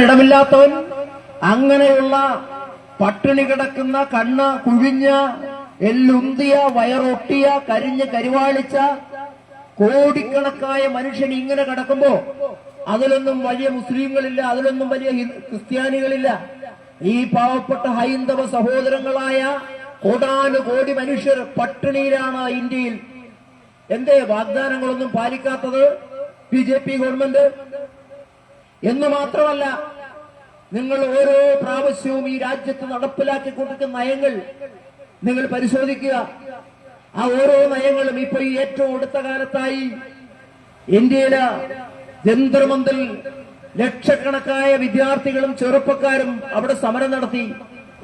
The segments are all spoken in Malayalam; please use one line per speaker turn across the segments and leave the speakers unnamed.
ഇടമില്ലാത്തവൻ, അങ്ങനെയുള്ള പട്ടിണി കിടക്കുന്ന, കണ്ണ് കുഴിഞ്ഞ, എല്ലുന്തിയ, വയറൊട്ടിയ, കരിഞ്ഞ് കരിവാളിച്ച കോടിക്കണക്കായ മനുഷ്യൻ ഇങ്ങനെ കിടക്കുമ്പോ അതിലൊന്നും വലിയ മുസ്ലിങ്ങളില്ല, അതിലൊന്നും വലിയ ക്രിസ്ത്യാനികളില്ല. ഈ പാവപ്പെട്ട ഹൈന്ദവ സഹോദരങ്ങളായ കോടാനുകോടി മനുഷ്യർ പട്ടിണിയിലാണ് ഇന്ത്യയിൽ. എന്തേ വാഗ്ദാനങ്ങളൊന്നും പാലിക്കാത്തത് BJP ഗവൺമെന്റ്? എന്ന് മാത്രമല്ല, നിങ്ങൾ ഓരോ പ്രാവശ്യവും ഈ രാജ്യത്ത് നടപ്പിലാക്കിക്കൊണ്ടിരിക്കുന്ന നയങ്ങൾ നിങ്ങൾ പരിശോധിക്കുക. ആ ഓരോ നയങ്ങളും ഇപ്പൊ ഈ ഏറ്റവും അടുത്ത കാലത്തായി ഇന്ത്യയിലെ ജന്തർ മന്ദിറിൽ ലക്ഷക്കണക്കായ വിദ്യാർത്ഥികളും ചെറുപ്പക്കാരും അവിടെ സമരം നടത്തി.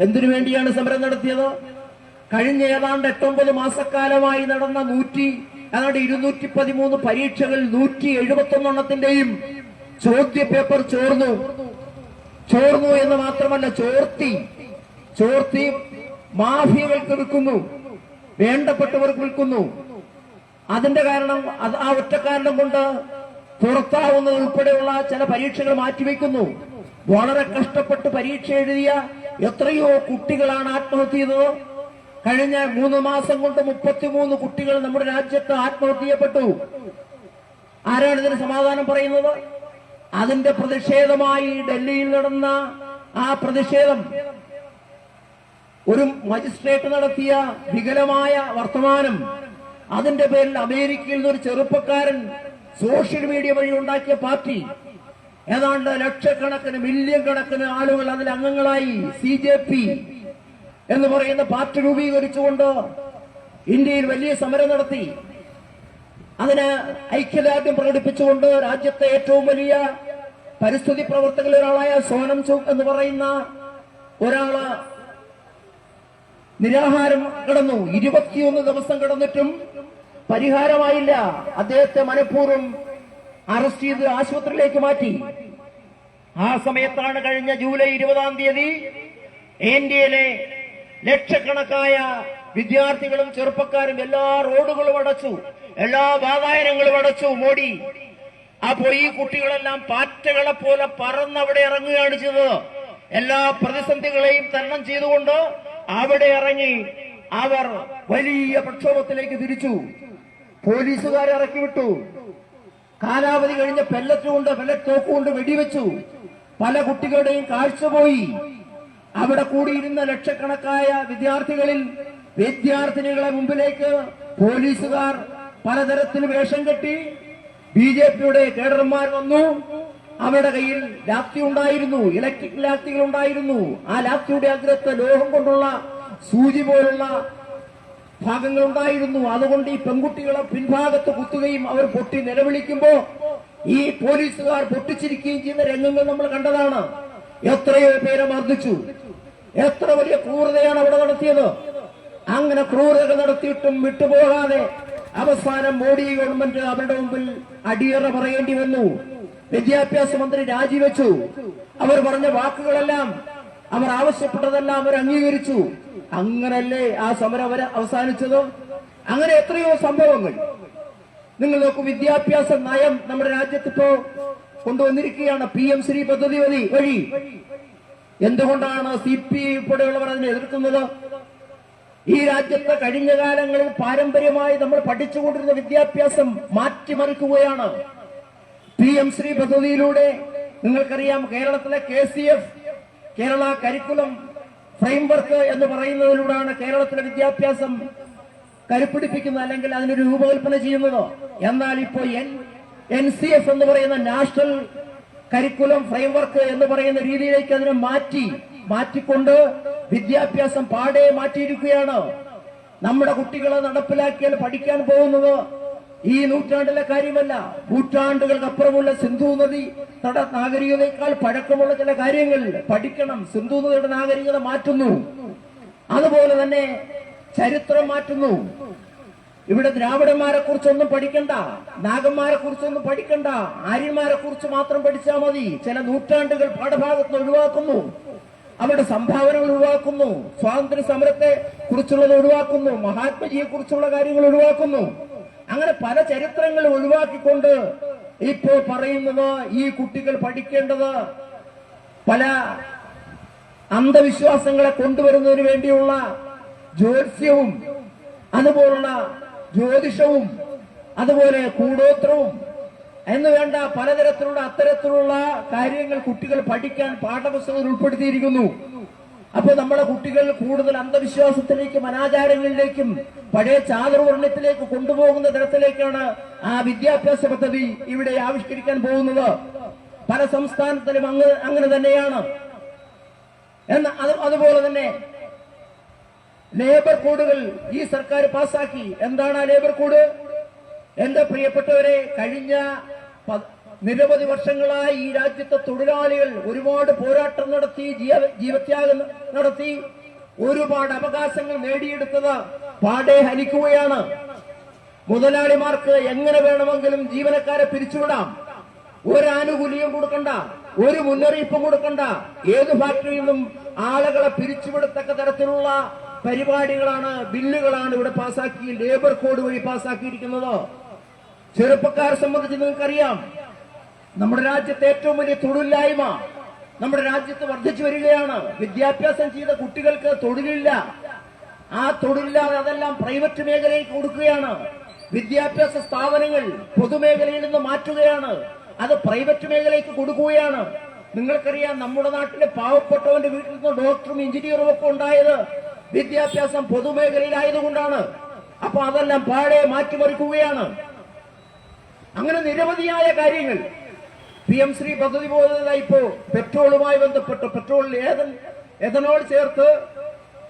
എന്തിനു വേണ്ടിയാണ് സമരം നടത്തിയത്? കഴിഞ്ഞ ഏതാണ്ട് 8-9 മാസക്കാലമായി നടന്ന 213 പരീക്ഷകൾ 171 ചോദ്യ പേപ്പർ ചോർന്നു എന്ന് മാത്രമല്ല, ചോർത്തി മാഫിയകൾക്ക് വിൽക്കുന്നു, വേണ്ടപ്പെട്ടവർക്ക് വിൽക്കുന്നു. അതിന്റെ കാരണം, ആ ഒറ്റ കാരണം കൊണ്ട് പുറത്താവുന്നത് ഉൾപ്പെടെയുള്ള ചില പരീക്ഷകൾ മാറ്റിവെക്കുന്നു. വളരെ കഷ്ടപ്പെട്ട് പരീക്ഷ എഴുതിയ എത്രയോ കുട്ടികളാണ് ആത്മഹത്യ ചെയ്തത്. കഴിഞ്ഞ 3 മാസം കൊണ്ട് 33 കുട്ടികൾ നമ്മുടെ രാജ്യത്ത് ആത്മഹത്യ ചെയ്യപ്പെട്ടു. ആരാണ് ഇതിന് സമാധാനം പറയുന്നത്? അതിന്റെ പ്രതിഷേധമായി ഡൽഹിയിൽ നടന്ന ആ പ്രതിഷേധം ഒരു മജിസ്ട്രേറ്റ് നടത്തിയ വികലമായ വർത്തമാനം, അതിന്റെ പേരിൽ അമേരിക്കയിൽ നിന്ന് ഒരു ചെറുപ്പക്കാരൻ സോഷ്യൽ മീഡിയ വഴി ഉണ്ടാക്കിയ പാർട്ടി, ഏതാണ്ട് ലക്ഷക്കണക്കിന് മില്യൺ കണക്കിന് ആളുകൾ അതിൽ അംഗങ്ങളായി CJP എന്ന് പറയുന്ന പാർട്ടി രൂപീകരിച്ചുകൊണ്ട് ഇന്ത്യയിൽ വലിയ സമരം നടത്തി. അതിന് ഐക്യദാർഢ്യം പ്രകടിപ്പിച്ചുകൊണ്ട് രാജ്യത്തെ ഏറ്റവും വലിയ പരിസ്ഥിതി പ്രവർത്തകരിൽ ഒരാളായ സോനം ചൂക് എന്ന് പറയുന്ന ഒരാള് നിരാഹാരം കിടന്നു. 21 ദിവസം കിടന്നിട്ടും പരിഹാരമായില്ല. അദ്ദേഹത്തെ മനഃപൂർവ്വം അറസ്റ്റ് ചെയ്ത് ആശുപത്രിയിലേക്ക് മാറ്റി. ആ സമയത്താണ് കഴിഞ്ഞ ജൂലൈ 20-ാം തീയതി ഇന്ത്യയിലെ ലക്ഷക്കണക്കായ വിദ്യാർത്ഥികളും ചെറുപ്പക്കാരും എല്ലാ റോഡുകളും അടച്ചു, എല്ലാ വാതായനങ്ങളും അടച്ചു മോഡി. അപ്പോ ഈ കുട്ടികളെല്ലാം പാറ്റകളെ പോലെ പറന്നവിടെ ഇറങ്ങുകയാണ് ചെയ്തത്. എല്ലാ പ്രതിസന്ധികളെയും തരണം ചെയ്തുകൊണ്ട് അവിടെ ഇറങ്ങി അവർ വലിയ പ്രക്ഷോഭത്തിലേക്ക് തിരിച്ചു. പോലീസുകാരെ ഇറക്കി വിട്ടു. കാലാവധി കഴിഞ്ഞ പെല്ലറ്റ് തോക്കുകൊണ്ട് വെടിവെച്ചു. പല കുട്ടികളുടെയും കാഴ്ച പോയി. അവിടെ കൂടിയിരുന്ന ലക്ഷക്കണക്കായ വിദ്യാർത്ഥിനികളെ മുമ്പിലേക്ക് പോലീസുകാർ പലതരത്തിൽ വേഷം കെട്ടി BJPയുടെ കേഡർമാർ വന്നു. അവരുടെ കയ്യിൽ ലാത്തി ഉണ്ടായിരുന്നു, ഇലക്ട്രിക് ലാത്തികൾ ഉണ്ടായിരുന്നു. ആ ലാത്തിയുടെ അഗ്രത്ത് ലോഹം കൊണ്ടുള്ള സൂചി പോലുള്ള ഭാഗങ്ങൾ ഉണ്ടായിരുന്നു. അതുകൊണ്ട് ഈ പെൺകുട്ടികളെ പിൻഭാഗത്ത് കുത്തുകയും അവർ പൊട്ടി നിലവിളിക്കുമ്പോ ഈ പോലീസുകാർ പൊട്ടിച്ചിരിക്കുകയും ചെയ്യുന്ന രംഗങ്ങൾ നമ്മൾ കണ്ടതാണ്. എത്രയോ പേരെ മർദ്ദിച്ചു. എത്ര വലിയ ക്രൂരതയാണ് അവിടെ നടത്തിയത്. അങ്ങനെ ക്രൂരത നടത്തിയിട്ടും വിട്ടുപോകാതെ അവസാനം മോഡി ഗവൺമെന്റ് അവരുടെ മുമ്പിൽ അടിയറ പറയേണ്ടി വന്നു. വിദ്യാഭ്യാസ മന്ത്രി രാജിവെച്ചു. അവർ പറഞ്ഞ വാക്കുകളെല്ലാം, അവർ ആവശ്യപ്പെട്ടതെല്ലാം അവർ അംഗീകരിച്ചു. അങ്ങനല്ലേ ആ സമരം അവർ അവസാനിച്ചത്? അങ്ങനെ എത്രയോ സംഭവങ്ങൾ നിങ്ങൾ നോക്കൂ. വിദ്യാഭ്യാസ നയം നമ്മുടെ രാജ്യത്തിപ്പോ കൊണ്ടുവന്നിരിക്കുകയാണ് PM ശ്രീ പദ്ധതി വഴി. എന്തുകൊണ്ടാണ് CPI ഉൾപ്പെടെയുള്ളവർ അതിനെ എതിർക്കുന്നത്? ഈ രാജ്യത്തെ കഴിഞ്ഞ കാലങ്ങളിൽ പാരമ്പര്യമായി നമ്മൾ പഠിച്ചുകൊണ്ടിരുന്ന വിദ്യാഭ്യാസം മാറ്റിമറിക്കുകയാണ്. PM ശ്രീ പദ്ധതിയിലൂടെ നിങ്ങൾക്കറിയാം, കേരളത്തിലെ KCF, കേരള കരിക്കുലം ഫ്രെയിംവർക്ക് എന്ന് പറയുന്നതിലൂടെയാണ് കേരളത്തിലെ വിദ്യാഭ്യാസം കരുപ്പിടിപ്പിക്കുന്നത്, അല്ലെങ്കിൽ അതിനൊരു രൂപകൽപ്പന ചെയ്യുന്നത്. എന്നാൽ ഇപ്പോൾ NCF എന്ന് പറയുന്ന നാഷണൽ കരിക്കുലം ഫ്രെയിംവർക്ക് എന്ന് പറയുന്ന രീതിയിലേക്ക് അതിനെ മാറ്റിക്കൊണ്ട് വിദ്യാഭ്യാസം പാടെ മാറ്റിയിരിക്കുകയാണ്. നമ്മുടെ കുട്ടികളെ നടപ്പിലാക്കിയാൽ പഠിക്കാൻ പോകുന്നത് ഈ നൂറ്റാണ്ടിലെ കാര്യമല്ല, നൂറ്റാണ്ടുകൾക്കപ്പുറമുള്ള സിന്ധു നദി നാഗരികതയേക്കാൾ പഴക്കമുള്ള ചില കാര്യങ്ങൾ പഠിക്കണം. സിന്ധു നദിയുടെ നാഗരികത മാറ്റുന്നു, അതുപോലെ തന്നെ ചരിത്രം മാറ്റുന്നു. ഇവിടെ ദ്രാവിഡന്മാരെ കുറിച്ചൊന്നും പഠിക്കണ്ട, നാഗന്മാരെ കുറിച്ചൊന്നും പഠിക്കണ്ട, ആര്യന്മാരെ കുറിച്ച് മാത്രം പഠിച്ചാൽ മതി. ചില നൂറ്റാണ്ടുകൾ പാഠഭാഗത്ത് ഒഴിവാക്കുന്നു, അവരുടെ സംഭാവനകൾ ഒഴിവാക്കുന്നു, സ്വാതന്ത്ര്യ സമരത്തെ കുറിച്ചുള്ളത് ഒഴിവാക്കുന്നു, മഹാത്മജിയെ കുറിച്ചുള്ള കാര്യങ്ങൾ ഒഴിവാക്കുന്നു. അങ്ങനെ പല ചരിത്രങ്ങൾ ഒഴിവാക്കിക്കൊണ്ട് ഇപ്പോൾ പറയുന്നത് ഈ കുട്ടികൾ പഠിക്കേണ്ടത് പല അന്ധവിശ്വാസങ്ങളെ കൊണ്ടുവരുന്നതിന് വേണ്ടിയുള്ള ജ്യോത്സ്യവും അതുപോലുള്ള ജ്യോതിഷവും അതുപോലെ കൂടോത്രവും എന്ന് വേണ്ട പലതരത്തിലുള്ള അത്തരത്തിലുള്ള കാര്യങ്ങൾ കുട്ടികൾ പഠിക്കാൻ പാഠപുസ്തകത്തിൽ ഉൾപ്പെടുത്തിയിരിക്കുന്നു. അപ്പോൾ നമ്മുടെ കുട്ടികൾ കൂടുതൽ അന്ധവിശ്വാസത്തിലേക്കും അനാചാരങ്ങളിലേക്കും പഴയ ചാതുർവർണ്ണത്തിലേക്ക് കൊണ്ടുപോകുന്ന തരത്തിലേക്കാണ് ആ വിദ്യാഭ്യാസ പദ്ധതി ഇവിടെ ആവിഷ്കരിക്കാൻ പോകുന്നത്. പല സംസ്ഥാനത്തിലും അങ്ങനെ തന്നെയാണ്. അതുപോലെ തന്നെ ലേബർ കോഡുകൾ ഈ സർക്കാർ പാസാക്കി. എന്താണ് ആ ലേബർ കോഡ്? എന്റെ പ്രിയപ്പെട്ടവരെ, കഴിഞ്ഞ നിരവധി വർഷങ്ങളായി ഈ രാജ്യത്തെ തൊഴിലാളികൾ ഒരുപാട് പോരാട്ടം നടത്തി, ജീവത്യാഗം നടത്തി, ഒരുപാട് അവകാശങ്ങൾ നേടിയെടുത്തത് പാടെ ഹനിക്കുകയാണ്. മുതലാളിമാർക്ക് എങ്ങനെ വേണമെങ്കിലും ജീവനക്കാരെ പിരിച്ചുവിടാം. ഒരു ആനുകൂല്യം കൊടുക്കണ്ട, ഒരു മുന്നറിയിപ്പും കൊടുക്കണ്ട. ഏത് ഫാക്ടറിയിൽ നിന്നും ആളുകളെ പിരിച്ചുവിടത്തക്ക തരത്തിലുള്ള പരിപാടികളാണ്, ബില്ലുകളാണ് ഇവിടെ പാസാക്കി, ലേബർ കോഡ് വഴി പാസാക്കിയിരിക്കുന്നത്. ചെറുപ്പക്കാരെ സംബന്ധിച്ച് നിങ്ങൾക്കറിയാം, നമ്മുടെ രാജ്യത്തെ ഏറ്റവും വലിയ തൊഴിലില്ലായ്മ നമ്മുടെ രാജ്യത്ത് വർദ്ധിച്ചു വരികയാണ്. വിദ്യാഭ്യാസം ചെയ്ത കുട്ടികൾക്ക് തൊഴിലില്ല. ആ തൊഴിലില്ലാതെ അതെല്ലാം പ്രൈവറ്റ് മേഖലയിലേക്ക് കൊടുക്കുകയാണ്. വിദ്യാഭ്യാസ സ്ഥാപനങ്ങൾ പൊതുമേഖലയിൽ നിന്ന് മാറ്റുകയാണ്, അത് പ്രൈവറ്റ് മേഖലയ്ക്ക് കൊടുക്കുകയാണ്. നിങ്ങൾക്കറിയാം, നമ്മുടെ നാട്ടിലെ പാവപ്പെട്ടവന്റെ വീട്ടിൽ നിന്ന് ഡോക്ടറും എഞ്ചിനീയറും ഒക്കെ ഉണ്ടായത് വിദ്യാഭ്യാസം പൊതുമേഖലയിലായതുകൊണ്ടാണ്. അപ്പൊ അതെല്ലാം പാടെ മാറ്റിമറിക്കുകയാണ്. അങ്ങനെ നിരവധിയായ കാര്യങ്ങൾ PM-ശ്രീ പദ്ധതി പോലെ ഇപ്പോ പെട്രോളുമായി ബന്ധപ്പെട്ട് പെട്രോളിൽ എഥനോൾ ചേർത്ത്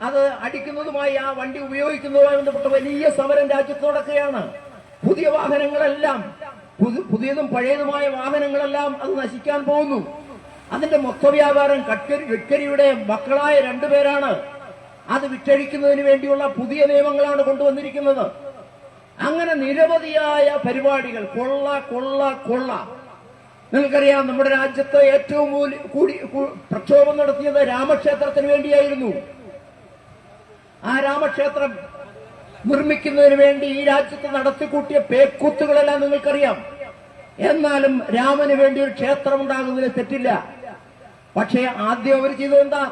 അത് അടിക്കുന്നതുമായി, ആ വണ്ടി ഉപയോഗിക്കുന്നതുമായി ബന്ധപ്പെട്ട് വലിയ സമരം രാജ്യത്ത് നടക്കുകയാണ്. പുതിയ വാഹനങ്ങളെല്ലാം, പുതിയതും പഴയതുമായ വാഹനങ്ങളെല്ലാം അത് നശിക്കാൻ പോകുന്നു. അതിന്റെ മൊത്ത വ്യാപാരം ഗഡ്കരിയുടെ മക്കളായ രണ്ടുപേരാണ്. അത് വിറ്റഴിക്കുന്നതിന് വേണ്ടിയുള്ള പുതിയ നിയമങ്ങളാണ് കൊണ്ടുവന്നിരിക്കുന്നത്. അങ്ങനെ നിരവധിയായ പരിപാടികൾ, കൊള്ള കൊള്ള കൊള്ള. നിങ്ങൾക്കറിയാം, നമ്മുടെ രാജ്യത്ത് ഏറ്റവും കൂടി പ്രക്ഷോഭം നടത്തിയത് രാമക്ഷേത്രത്തിന് വേണ്ടിയായിരുന്നു. ആ രാമക്ഷേത്രം നിർമ്മിക്കുന്നതിന് വേണ്ടി ഈ രാജ്യത്ത് നടത്തിക്കൂട്ടിയ പേക്കൂത്തുകളെല്ലാം നിങ്ങൾക്കറിയാം. എന്നാലും രാമന് വേണ്ടി ഒരു ക്ഷേത്രം ഉണ്ടാകുന്നതിൽ തെറ്റില്ല. പക്ഷേ ആദ്യം അവർ ചെയ്തത് എന്താ?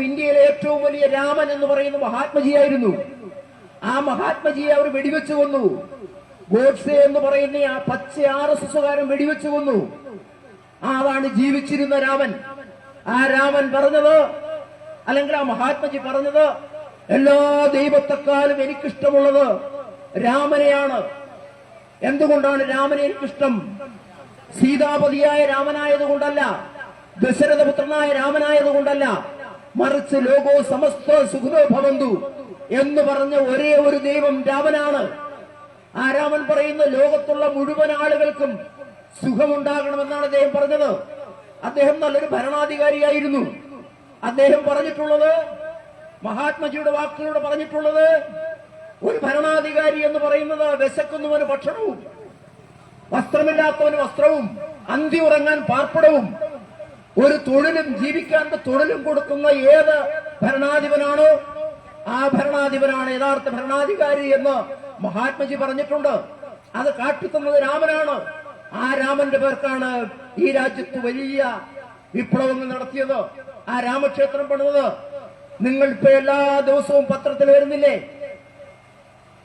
ഇന്ത്യയിലെ ഏറ്റവും വലിയ രാമൻ എന്ന് പറയുന്ന മഹാത്മജിയായിരുന്നു. ആ മഹാത്മജിയെ അവർ വെടിവെച്ചു കൊന്നു. ഗോഡ്സെ എന്ന് പറയുന്ന ആ പച്ച RSSകാരൻ വെടിവെച്ചു കൊന്നു. അതാണ് ജീവിച്ചിരുന്ന രാമൻ. ആ രാമൻ പറഞ്ഞത്, അല്ലെങ്കിൽ ആ മഹാത്മജി പറഞ്ഞത്, എല്ലാ ദൈവത്തെക്കാളും എനിക്കിഷ്ടമുള്ളത് രാമനെയാണ്. എന്തുകൊണ്ടാണ് രാമനെ എനിക്കിഷ്ടം? സീതാപതിയായ രാമനായതുകൊണ്ടല്ല, ദശരഥപുത്രനായ രാമനായതുകൊണ്ടല്ല, മറിച്ച് ലോകോ സമസ്ത സുഖിനോ ഭവന്തു എന്ന് പറഞ്ഞ ഒരേ ഒരു ദൈവം രാമനാണ്. ആ രാമൻ പറയുന്ന ലോകത്തുള്ള മുഴുവൻ ആളുകൾക്കും സുഖമുണ്ടാകണമെന്നാണ് അദ്ദേഹം പറഞ്ഞത്. അദ്ദേഹം നല്ലൊരു ഭരണാധികാരിയായിരുന്നു. അദ്ദേഹം പറഞ്ഞിട്ടുള്ളത്, മഹാത്മജിയുടെ വാക്കുകളിലൂടെ പറഞ്ഞിട്ടുള്ളത്, ഒരു ഭരണാധികാരി എന്ന് പറയുന്നത് വിശക്കുന്നവന് ഭക്ഷണവും വസ്ത്രമില്ലാത്തവന് വസ്ത്രവും അന്തി ഉറങ്ങാൻ പാർപ്പിടവും ഒരു തൊഴിലും ജീവിക്കാൻ തൊഴിലും കൊടുക്കുന്ന ഏത് ഭരണാധിപനാണോ ആ ഭരണാധിപനാണ് യഥാർത്ഥ ഭരണാധികാരി എന്ന് മഹാത്മജി പറഞ്ഞിട്ടുണ്ട്. അത് കാട്ടിത്തന്നത് രാമനാണ്. ആ രാമന്റെ പേർക്കാണ് ഈ രാജ്യത്ത് വലിയ വിപ്ലവങ്ങൾ നടത്തിയത്, ആ രാമക്ഷേത്രം പണിത്. നിങ്ങൾ ഇപ്പൊ എല്ലാ ദിവസവും പത്രത്തിൽ വരുന്നില്ലേ?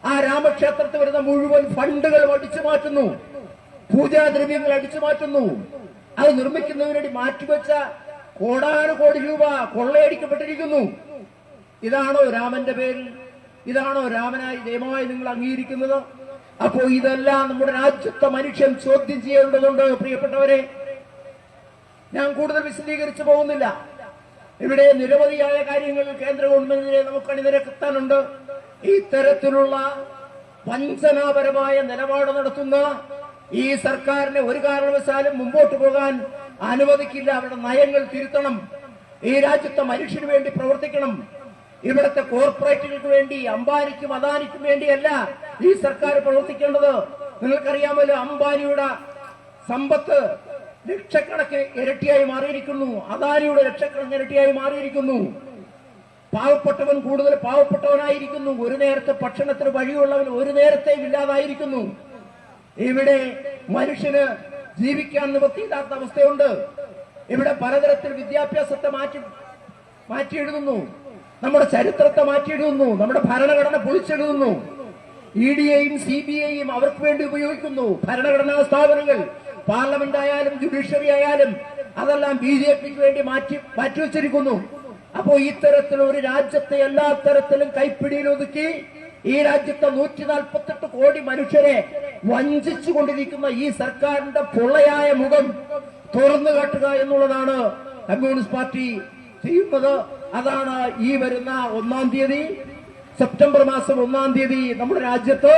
ആ രാമക്ഷേത്രത്തിൽ വരുന്ന മുഴുവൻ ഫണ്ടുകൾ അടിച്ചു മാറ്റുന്നു, പൂജാദ്രവ്യങ്ങൾ അടിച്ചു മാറ്റുന്നു. അത് നിർമ്മിക്കുന്നതിന് വേണ്ടി മാറ്റിവെച്ച കോടാനുകോടി രൂപ കൊള്ളയടിക്കപ്പെട്ടിരിക്കുന്നു. ഇതാണോ രാമന്റെ പേരിൽ? ഇതാണോ രാമനായി ദൈവമായി നിങ്ങൾ അംഗീകരിക്കുന്നത്? അപ്പോ ഇതെല്ലാം നമ്മുടെ രാജ്യത്തെ മനുഷ്യൻ ചോദ്യം ചെയ്യേണ്ടതുണ്ട്. പ്രിയപ്പെട്ടവരെ, ഞാൻ കൂടുതൽ വിശദീകരിച്ചു പോകുന്നില്ല. ഇവിടെ നിരവധിയായ കാര്യങ്ങൾ കേന്ദ്ര ഗവൺമെന്റിനെ നമുക്ക് അണിനിരത്താനുണ്ട്. ഇത്തരത്തിലുള്ള വഞ്ചനാപരമായ നിലപാട് നടത്തുന്ന ഈ സർക്കാരിനെ ഒരു കാരണവശാലും മുമ്പോട്ട് പോകാൻ അനുവദിക്കില്ല. അവരുടെ നയങ്ങൾ തിരുത്തണം. ഈ രാജ്യത്തെ മനുഷ്യന് വേണ്ടി പ്രവർത്തിക്കണം. ഇവിടുത്തെ കോർപ്പറേറ്റുകൾക്ക് വേണ്ടി, അംബാനിക്കും അദാനിക്കും വേണ്ടിയല്ല ഈ സർക്കാർ പ്രവർത്തിക്കേണ്ടത്. നിങ്ങൾക്കറിയാമല്ലോ, അംബാനിയുടെ സമ്പത്ത് ലക്ഷക്കണക്കിന് ഇരട്ടിയായി മാറിയിരിക്കുന്നു, അദാനിയുടെ ലക്ഷക്കണക്കിന് ഇരട്ടിയായി മാറിയിരിക്കുന്നു. പാവപ്പെട്ടവൻ കൂടുതൽ പാവപ്പെട്ടവനായിരിക്കുന്നു. ഒരു നേരത്തെ ഭക്ഷണത്തിന് വഴിയുള്ളവൻ ഒരു നേരത്തെയും ഇല്ലാതായിരിക്കുന്നു. ഇവിടെ മനുഷ്യന് ജീവിക്കാൻ നിവൃത്തിയില്ലാത്ത അവസ്ഥയുണ്ട്. ഇവിടെ പലതരത്തിൽ വിദ്യാഭ്യാസത്തെ മാറ്റിയെഴുതുന്നു, നമ്മുടെ ചരിത്രത്തെ മാറ്റിയെഴുതുന്നു, നമ്മുടെ ഭരണഘടന പൊളിച്ചെഴുതുന്നു. EDയെയും CBIയെയും അവർക്ക് വേണ്ടി ഉപയോഗിക്കുന്നു. ഭരണഘടനാ സ്ഥാപനങ്ങൾ, പാർലമെന്റ് ആയാലും ജുഡീഷ്യറി ആയാലും അതെല്ലാം BJPക്ക് വേണ്ടി മാറ്റിവെച്ചിരിക്കുന്നു. അപ്പോ ഇത്തരത്തിൽ ഒരു രാജ്യത്തെ എല്ലാ തരത്തിലും കൈപ്പിടിയിൽ ഒതുക്കി ഈ രാജ്യത്തെ 148 കോടി മനുഷ്യരെ വഞ്ചിച്ചുകൊണ്ടിരിക്കുന്ന ഈ സർക്കാരിന്റെ പൊള്ളയായ മുഖം തുറന്നു കാട്ടുക എന്നുള്ളതാണ് കമ്മ്യൂണിസ്റ്റ് പാർട്ടി ചെയ്യുന്നത്. അതാണ് ഈ വരുന്ന 1-ാം തീയതി, സെപ്റ്റംബർ മാസം 1-ാം തീയതി നമ്മുടെ രാജ്യത്ത്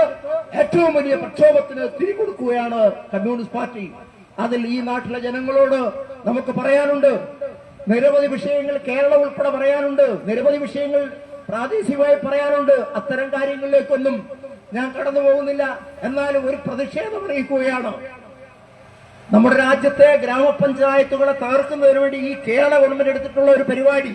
ഏറ്റവും വലിയ പ്രക്ഷോഭത്തിന് തിരികൊടുക്കുകയാണ് കമ്മ്യൂണിസ്റ്റ് പാർട്ടി. അതിൽ ഈ നാട്ടിലെ ജനങ്ങളോട് നമുക്ക് പറയാനുണ്ട്. നിരവധി വിഷയങ്ങൾ കേരളം ഉൾപ്പെടെ പറയാനുണ്ട്, നിരവധി വിഷയങ്ങൾ പ്രാദേശികമായി പറയാനുണ്ട്. അത്തരം കാര്യങ്ങളിലേക്കൊന്നും ഞാൻ കടന്നു പോകുന്നില്ല. എന്നാലും ഒരു പ്രതിഷേധം അറിയിക്കുകയാണ്. നമ്മുടെ രാജ്യത്തെ ഗ്രാമപഞ്ചായത്തുകളെ തകർക്കുന്നതിന് വേണ്ടി ഈ കേരള ഗവൺമെന്റ് എടുത്തിട്ടുള്ള ഒരു പരിപാടി,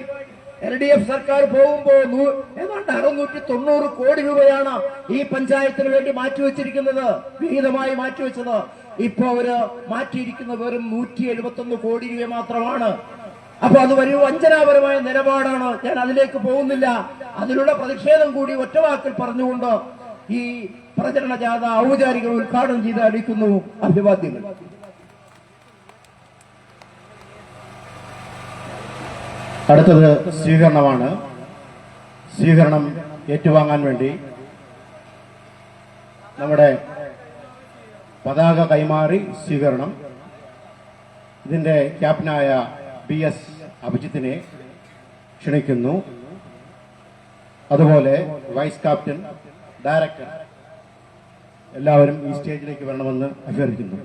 LDF സർക്കാർ പോകുമ്പോൾ ഏതാണ്ട് 690 കോടി രൂപയാണ് ഈ പഞ്ചായത്തിന് വേണ്ടി മാറ്റിവെച്ചിരിക്കുന്നത്, വിഹിതമായി മാറ്റിവെച്ചത്. ഇപ്പൊ അവര് മാറ്റിയിരിക്കുന്ന വെറും 171 കോടി രൂപ മാത്രമാണ്. അപ്പൊ അത് വലിയ വഞ്ചനാപരമായ നിലപാടാണ്. ഞാൻ അതിലേക്ക് പോകുന്നില്ല. അതിനുള്ള പ്രതിഷേധം കൂടി ഒറ്റവാക്കിൽ പറഞ്ഞുകൊണ്ട് ഈ പ്രചരണ ജാഥ ഔപചാരിക ഉദ്ഘാടനം ചെയ്ത് അടിക്കുന്നു. അഭിവാദ്യങ്ങൾ.
അടുത്തത് സ്വീകരണമാണ്. സ്വീകരണം ഏറ്റുവാങ്ങാൻ വേണ്ടി നമ്മുടെ പതാക കൈമാറി സ്വീകരണം ഇതിന്റെ ക്യാപ്റ്റനായ PS അഭിജിത്തിനെ ക്ഷണിക്കുന്നു. അതുപോലെ വൈസ് ക്യാപ്റ്റൻ, ഡയറക്ടർ എല്ലാവരും ഈ സ്റ്റേജിലേക്ക് വരണമെന്ന് അഭ്യർത്ഥിക്കുന്നു.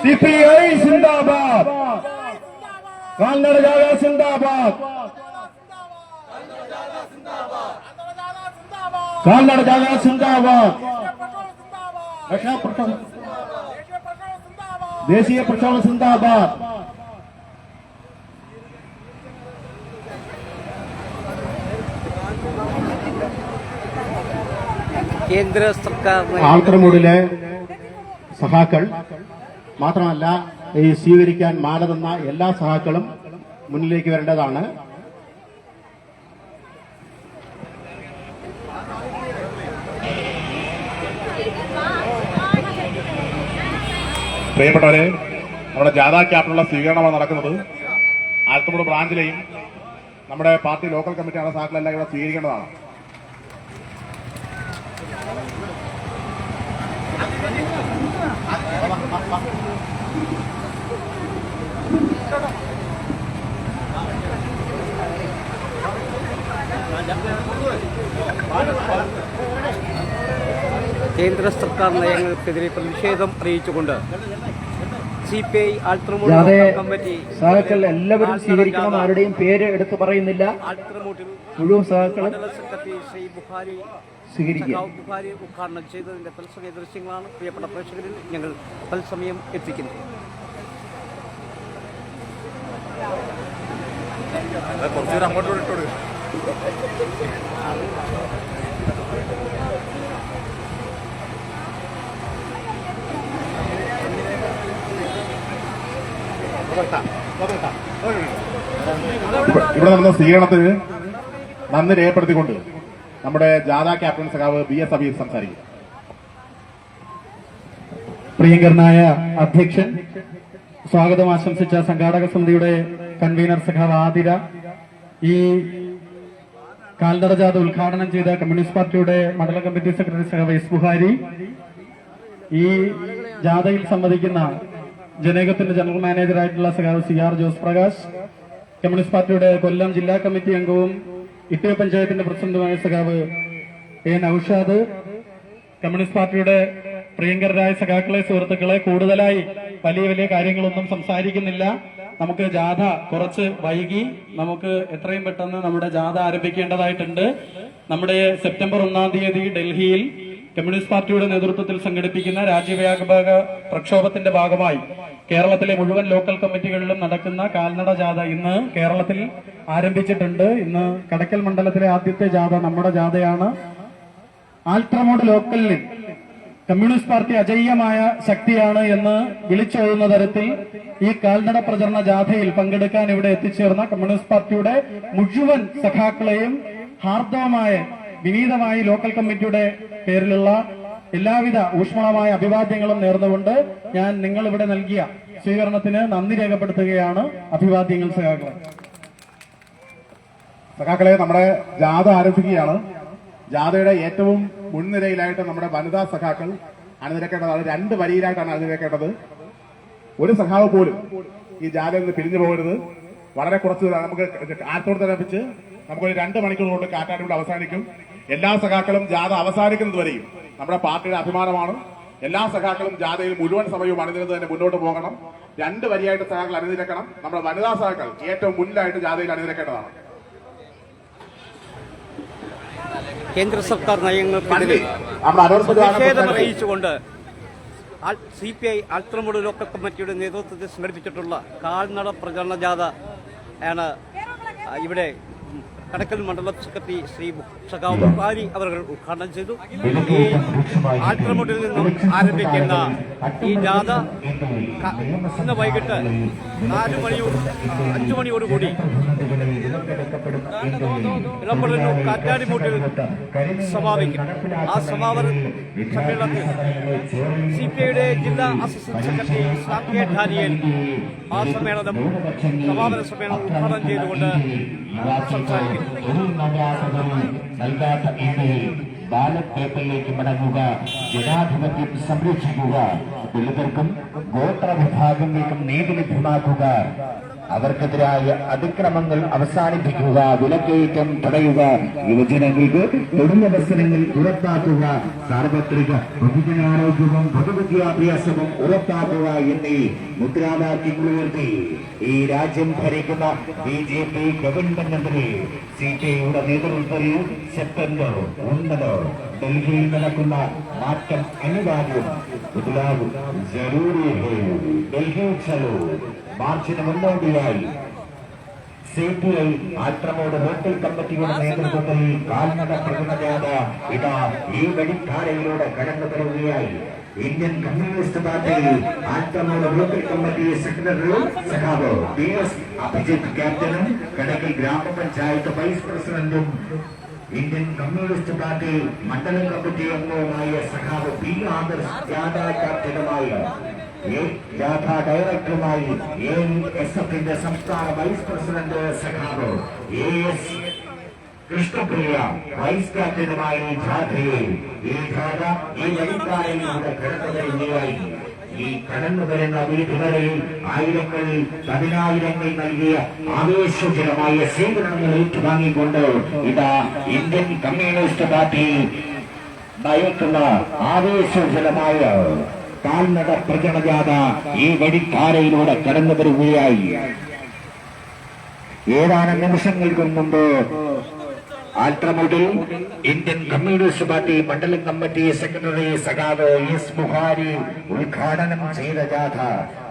CPI സിന്ദാബാദ്, കാൽനട ജാഥ സിന്ദാബാദ്, കാൽനട ജാഥ സിന്ദാബാദ്, ദേശീയ പ്രക്ഷോഭം സിന്ദാബാദ്.
കേന്ദ്ര സർക്കാർ
ആൾത്തറമൂടിലെ സഹാക്കൾ മാത്രമല്ല, ഈ സ്വീകരിക്കാൻ മാല തന്ന എല്ലാ സഹാക്കളും മുന്നിലേക്ക് വരേണ്ടതാണ്.
പ്രിയപ്പെട്ടവരെ, നമ്മുടെ ജാഥാ ക്യാപ്റ്റനുള്ള സ്വീകരണമാണ് നടക്കുന്നത്. ആലത്തൂർ ബ്രാഞ്ചിലെയും നമ്മുടെ പാർട്ടി ലോക്കൽ കമ്മിറ്റിയുടെ സഹാക്കളെല്ലാം ഇവിടെ സ്വീകരിക്കേണ്ടതാണ്.
കേന്ദ്ര സർക്കാർ നയങ്ങൾക്കെതിരെ പ്രതിഷേധം അറിയിച്ചുകൊണ്ട് CPI ആൽത്തറമൂട് കമ്മിറ്റി
സഹാക്കൾ എല്ലാവരും സ്വീകരിക്കണം. ആരുടെയും പേര് എടുത്തു പറയുന്നില്ല. മുഴുവൻ സഹാക്കളും
സെക്രട്ടറി ശ്രീ ബുഖാരി ഉദ്ഘാടനം ചെയ്തതിന്റെ തത്സമയ ദൃശ്യങ്ങളാണ് പ്രിയപ്പെട്ട പ്രേക്ഷകരിൽ ഞങ്ങൾ തത്സമയം എത്തിക്കുന്നത്.
ഇവിടെ നടന്ന സ്വീകരണത്തിന് നന്ദി രേഖപ്പെടുത്തിക്കൊണ്ട് നമ്മുടെ ജാഥാ ക്യാപ്റ്റൻ സഖാവ് BS അബീദ് സംസാരിക്കും.
പ്രിയങ്കരനായ അധ്യക്ഷൻ, സ്വാഗതം ആശംസിച്ച സംഘാടക സമിതിയുടെ കൺവീനർ സഖാവ് ആതിര, ഈ കാൽനട ജാഥ ഉദ്ഘാടനം ചെയ്ത കമ്മ്യൂണിസ്റ്റ് പാർട്ടിയുടെ മണ്ഡലം കമ്മിറ്റി സെക്രട്ടറി സഖാവ് S ബുഹാരി, ഈ ജാഥയിൽ സംബന്ധിക്കുന്ന ജനേകത്തിന്റെ ജനറൽ മാനേജറായിട്ടുള്ള സഖാവ് CR ജോസ് പ്രകാശ്, കമ്മ്യൂണിസ്റ്റ് പാർട്ടിയുടെ കൊല്ലം ജില്ലാ കമ്മിറ്റി അംഗവും ഇട്ടയ പഞ്ചായത്തിന്റെ പ്രസിഡന്റുമായ സഖാവ് A നൌഷാദ്, കമ്മ്യൂണിസ്റ്റ് പാർട്ടിയുടെ പ്രിയങ്കരായ സഖാക്കളെ, സുഹൃത്തുക്കളെ, കൂടുതലായി വലിയ കാര്യങ്ങളൊന്നും സംസാരിക്കുന്നില്ല. നമുക്ക് ജാഥ കുറച്ച് വൈകി, നമുക്ക് എത്രയും പെട്ടെന്ന് നമ്മുടെ ജാഥ ആരംഭിക്കേണ്ടതായിട്ടുണ്ട്. നമ്മുടെ സെപ്റ്റംബർ 1 തീയതി ഡൽഹിയിൽ കമ്മ്യൂണിസ്റ്റ് പാർട്ടിയുടെ നേതൃത്വത്തിൽ സംഘടിപ്പിക്കുന്ന രാജ്യവ്യാപക പ്രക്ഷോഭത്തിന്റെ ഭാഗമായി കേരളത്തിലെ മുഴുവൻ ലോക്കൽ കമ്മിറ്റികളിലും നടക്കുന്ന കാൽനട ജാഥ ഇന്ന് കേരളത്തിൽ ആരംഭിച്ചിട്ടുണ്ട്. ഇന്ന് കടക്കൽ മണ്ഡലത്തിലെ ആദ്യത്തെ ജാഥ നമ്മുടെ ജാഥയാണ്. ആൽത്രമോഡ് ലോക്കലിൽ കമ്മ്യൂണിസ്റ്റ് പാർട്ടി അജയ്യമായ ശക്തിയാണ് എന്ന് വിളിച്ചോതുന്ന തരത്തിൽ ഈ കാൽനട പ്രചരണ ജാഥയിൽ പങ്കെടുക്കാൻ ഇവിടെ എത്തിച്ചേർന്ന കമ്മ്യൂണിസ്റ്റ് പാർട്ടിയുടെ മുഴുവൻ സഖാക്കളെയും ഹാർദവമായ വിനീതമായി ലോക്കൽ കമ്മിറ്റിയുടെ പേരിലുള്ള എല്ലാവിധ ഊഷ്മളമായ അഭിവാദ്യങ്ങളും നേർന്നുകൊണ്ട് ഞാൻ നിങ്ങൾ ഇവിടെ നൽകിയ സ്വീകരണത്തിന് നന്ദി രേഖപ്പെടുത്തുകയാണ്. അഭിവാദ്യങ്ങൾ സഖാക്കളെ.
സഖാക്കളെ, നമ്മുടെ ജാഥ ആരംഭിക്കുകയാണ്. ജാഥയുടെ ഏറ്റവും മുൻനിരയിലായിട്ട് നമ്മുടെ വനിതാ സഖാക്കൾ അണിനിരക്കേണ്ടതാണ്. 2 വരിയിലായിട്ടാണ് അണിനിരക്കേണ്ടത്. ഒരു സഖാവ് പോലും ഈ ജാഥയിൽ നിന്ന് പിരിഞ്ഞു പോകരുത്. വളരെ കുറച്ച് നമുക്ക് ആറ്റോട് തെരപ്പിച്ച് നമുക്കൊരു 2 മണിക്കൂർ കൊണ്ട് കാറ്റാടിവിടെ അവസാനിക്കും. എല്ലാ സഖാക്കളും ജാഥ അവസാനിക്കുന്നത് വരെയും നമ്മുടെ പാർട്ടിയുടെ അഭിമാനമാണ്. എല്ലാ സഖാക്കളും ജാഥയിൽ മുഴുവൻ സമയവും അണിനിരന്ന് തന്നെ മുന്നോട്ട് പോകണം. 2 വരിയായിട്ട് സഖാക്കൾ അണിനിരക്കണം. നമ്മുടെ വനിതാ സഖാക്കൾ ഏറ്റവും മുന്നിലായിട്ട് ജാഥയിൽ അണിനിരക്കേണ്ടതാണ്.
കേന്ദ്ര സർക്കാർ നയങ്ങൾക്കെതിരെ പ്രതിഷേധമറിയിച്ചുകൊണ്ട് CPI ആൽത്രമൂട് ലോക്കൽ കമ്മിറ്റിയുടെ നേതൃത്വത്തിൽ സംഘടിപ്പിച്ചിട്ടുള്ള കാൽനട പ്രചരണ ജാഥ ആണ് ഇവിടെ കടക്കൽ മണ്ഡലം സെക്രട്ടറി ശ്രീ സഖാവ് ബുഖാരി അവർ ഉദ്ഘാടനം ചെയ്തു. ഈ ആൽത്രമൂട്ടിൽ നിന്നും ആരംഭിക്കുന്ന ഈ ജാഥ ഇന്ന് വൈകിട്ട് 5 മണിയോടുകൂടി ഇളമ്പള്ളൂർ കാറ്റാടിമൂട്ടിൽ സമാപിക്കും. ആ സമാപന സമ്മേളനത്തിൽ CPIയുടെ ജില്ലാ അസിസ്റ്റന്റ് സെക്രട്ടറി ഇസ്ലാം കെ ധാനിയൽ ആ സമാപന സമ്മേളനം ഉദ്ഘാടനം ചെയ്തുകൊണ്ട് സംസാരിക്കും.
ബാലറ്റ് പേപ്പറിലേക്ക് മടങ്ങുക, ജനാധിപത്യം സംരക്ഷിക്കുക, ദളിതർക്കും ഗോത്ര വിഭാഗങ്ങൾക്കും നീതി ലഭ്യമാക്കുക, അവർക്കെതിരായ അതിക്രമങ്ങൾ അവസാനിപ്പിക്കുക, വിലക്കയറ്റം തടയുക, യുവജനങ്ങൾക്ക് തൊഴിലവസരങ്ങൾ ഉറപ്പാക്കുക, സാർവത്രിക പൊതുജനാരോഗ്യവും പൊതുവിദ്യാഭ്യാസവും ഉറപ്പാക്കുക എന്നീ മുദ്രാവാക്യങ്ങൾ ഉയർത്തി ഈ രാജ്യം ഭരിക്കുന്ന BJP ഗവൺമെന്റിനെതിരെ CPIയുടെ നേതൃത്വത്തിൽ സെപ്റ്റംബർ 9 ഡൽഹിയിൽ നടക്കുന്ന മാറ്റം അനിവാര്യം. ബദലാവ് ജരൂരി ഹൈ, ഡൽഹി ചലോ മാർച്ചിന് മുന്നോടിയായി CPI ആൽത്രമൂട് ലോക്കൽ കമ്മിറ്റിയുടെ നേതൃത്വത്തിൽ കാൽനട പ്രചരണ ജാഥ ഇതാ ഈ വഴിക്കാരയിലൂടെ കടന്നു വരുകയായി. Indian communist party Althramood local committee secretary സഖാവ് PS അഭിജിത്ത് ക്യാപ്റ്റനും കടക്കൽ ഗ്രാമപഞ്ചായത്ത് വൈസ് പ്രസിഡന്റും ഇന്ത്യൻ കമ്മ്യൂണിസ്റ്റ് പാർട്ടി മണ്ഡലം കമ്മിറ്റി അംഗവുമായ സഖാവ് P ആദർശ് ജാഥാ ക്യാപ്റ്റനുമായി ജാഥാ ഡയറക്ടറുമായി ASFന്റെ സംസ്ഥാന വൈസ് പ്രസിഡന്റ് സഖാവ് AS കൃഷ്ണപ്രിയ വൈസ് ക്യാപ്റ്റനുമായി ജാഥയെ ഈ ജാഥ ഈ വഴിക്കാരയിലൂടെ കടന്നു വരികയായി. ഈ കടന്നു വരുന്ന വീടുകളിൽ ആയിരങ്ങൾ പതിനായിരങ്ങൾ നൽകിയ ആവേശജനമായ സ്വീകരണങ്ങൾ ഏറ്റുവാങ്ങിക്കൊണ്ട് ഇതാ ഇന്ത്യൻ കമ്മ്യൂണിസ്റ്റ് പാർട്ടി നയിക്കുന്ന ആവേശജനമായ കാൽനട പ്രചരണ ജാഥ ഈ വഴിക്കാരയിലൂടെ കടന്നു വരികയായി. ഏതാനും നിമിഷങ്ങൾക്ക് മുമ്പ് ആൽത്രമൂട്ടിൽ ഇന്ത്യൻ കമ്മ്യൂണിസ്റ്റ് പാർട്ടി മണ്ഡലം കമ്മിറ്റി സെക്രട്ടറി സഖാവ് S ബുഖാരി ഉദ്ഘാടനം ചെയ്ത ജാഥ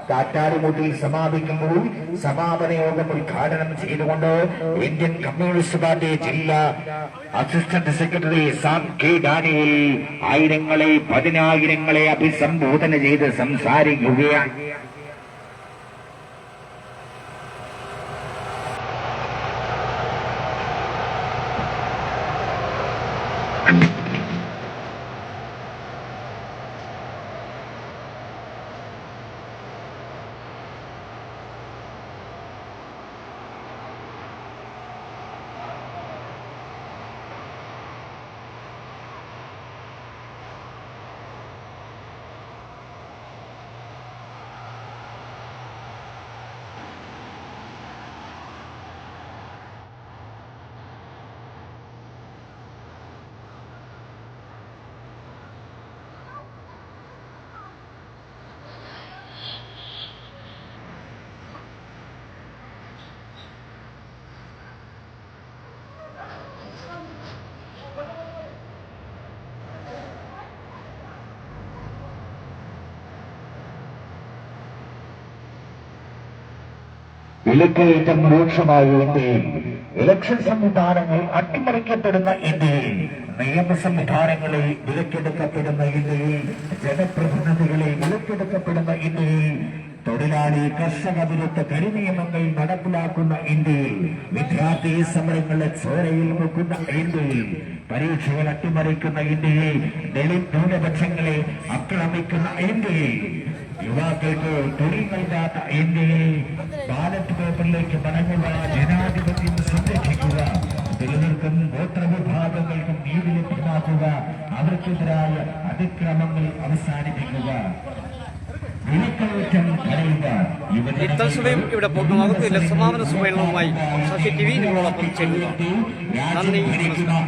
കാറ്റാടിമൂട്ടിൽ സമാപിക്കുമ്പോൾ സമാപന യോഗം ഉദ്ഘാടനം ചെയ്തുകൊണ്ട് ഇന്ത്യൻ കമ്മ്യൂണിസ്റ്റ് പാർട്ടി ജില്ലാ assistant secretary Sam K Daniel ആയിരങ്ങളെ പതിനായിരങ്ങളെ അഭിസംബോധന ചെയ്ത് സംസാരിക്കുകയാണ്. വിലക്കയറ്റം രൂക്ഷമായ ഇന്ത്യയിൽ ഇലക്ഷൻ സംവിധാനങ്ങൾ അട്ടിമറിക്കപ്പെടുന്ന ഇന്ത്യയിൽ നിയമ സംവിധാനങ്ങളെ വിലക്കെടുക്കപ്പെടുന്ന ഇന്ത്യയിൽ ജനപ്രതിനിധികളെ വിലക്കെടുക്കപ്പെടുന്ന ഇന്ത്യയിൽ തൊഴിലാളി കർഷക വിരുദ്ധ കരിനിയമങ്ങൾ നടപ്പിലാക്കുന്ന ഇന്ത്യയിൽ വിദ്യാർത്ഥി സമരങ്ങളെ ചോരയിൽ മുക്കുന്ന ഇന്ത്യയിൽ പരീക്ഷകൾ അട്ടിമറിക്കുന്ന ഇന്ത്യയിൽ ദളിത് ന്യൂനപക്ഷങ്ങളെ ആക്രമിക്കുന്ന ഇന്ത്യയിൽ യുവാക്കൾക്ക് തൊഴിൽ നൽകാത്ത ഇന്ത്യയിൽ ബാലറ്റ് പേപ്പറിലേക്ക് മടങ്ങുക, ജനാധിപത്യം സംരക്ഷിക്കുക, ദളിതർക്കും ഗോത്രവിഭാഗങ്ങൾക്കും നീതി ലഭ്യമാക്കുക, അവർക്കെതിരായ അതിക്രമങ്ങൾ അവസാനിപ്പിക്കുക, വിലക്കയറ്റം തടയുക.
ഈ തത്സമയം ഇവിടെ പൂർണ്ണമാകുന്നില്ല. സമാപന സമ്മേളനവുമായി ശശി ടി വി നിങ്ങളോടൊപ്പം ചേരുന്നു. നന്ദി, നമസ്കാരം.